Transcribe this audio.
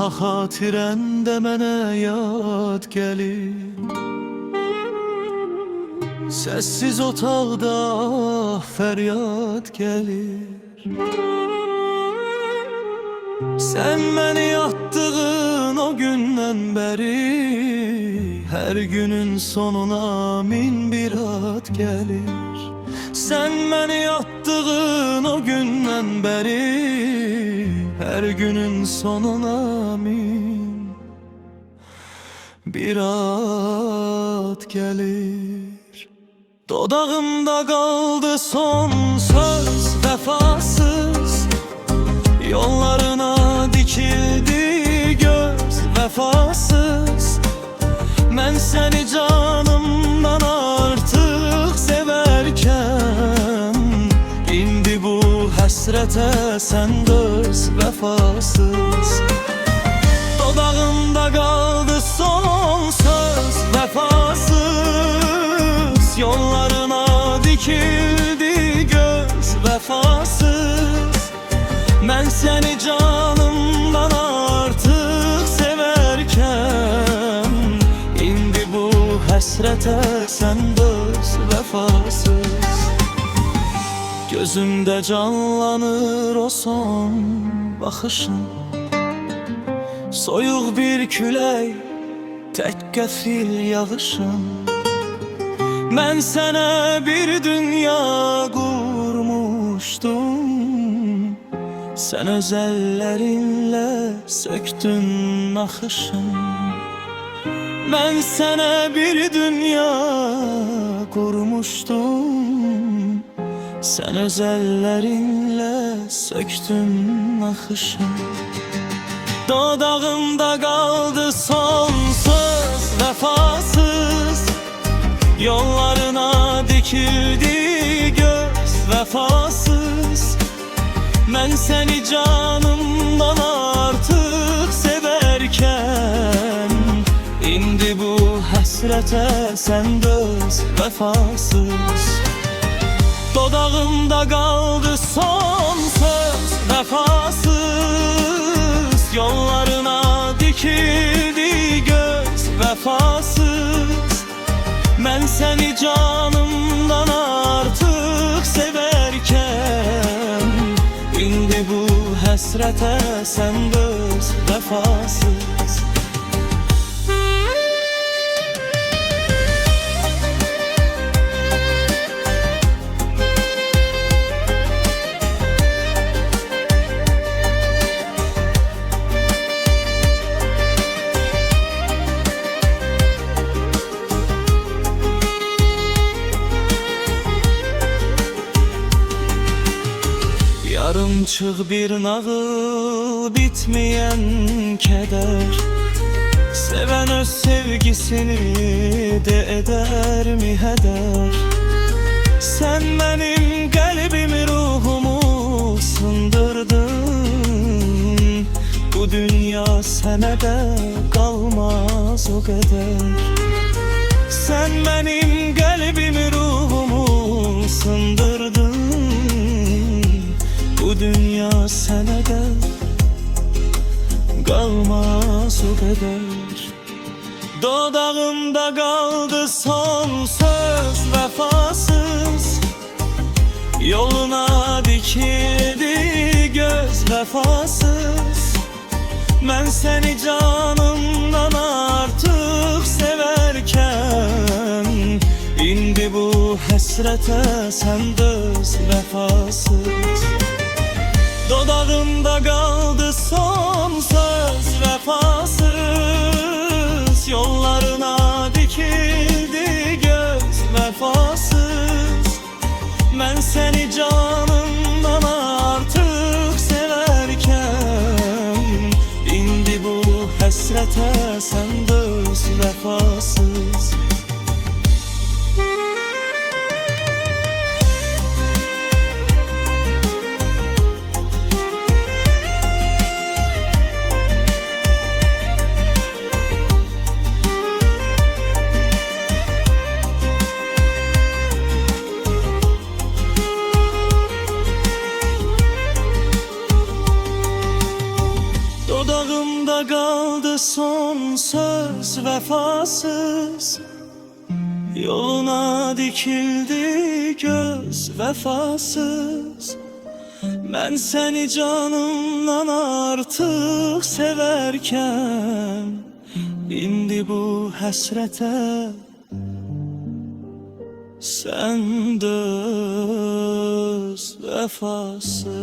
Ha xatirəndə mənə yad gəlir. Səssiz otaqda fəryad gəlir. Sən məni yatdığın o gündən bəri, hər günün sonuna min bir ad gəlir. Sən məni yatdığın o gündən bəri, hər günün sonuna min bir ad gəlir. Dodağımda qaldı son söz vəfasız, yollarına dikildi göz vəfasız. Mən səni canımdan artıq sevərkən, indi bu həsrətə sən döz vəfasız. Dodağımda qaldı son söz vəfasız, yollarına dikildi göz vəfasız. Mən səni canımdan artıq sevərkən, indi bu həsrətə sən döz vəfasız. Gözümdə canlanır o son baxışın, soyuq bir külək, tək qəfil yağışın. Mən sənə bir dünya qurmuşdum, sən öz əllərinlə söktün naxışın. Mən sənə bir dünya qurmuşdum, sən öz əllərinlə söktün naxışın. Dodağımda qaldı son söz vəfasız, yollarına dikildi göz vəfasız. Mən səni canımdan artıq sevərkən, indi bu həsrətə sən döz vəfasız. Dodağımda qaldı son söz vəfasız, yollarına dikildi göz vəfasız. Mən səni canımdan artıq sevərkən, indi bu həsrətə sən döz vəfasız. Yarımçıq bir nağıl, bitməyən kədər. Sevən öz sevgisini də edərmi hədər? Sən mənim qəlbimi, ruhumu sındırdın. Bu dünya sənə də qalmaz o qədər. Sən mənim qəlbimi, ruhumu sındırdın. Bu dünya sənə də qalmaz o qədər. Dodağımda qaldı son söz vəfasız, yoluna dikildi göz vəfasız. Mən səni canımdan artıq sevərkən, indi bu həsrətə sən döz vəfasız. Dodağımda qaldı son söz vəfasız, yollarına dikildi göz vəfasız. Mən səni canımdan artıq sevərkən, indi bu həsrətə sən döz vəfasız. söz vefasız, yoluna dikildi göz vefasız. Ben seni canımdan artık severken, indi bu həsrətə sen döz vefasız.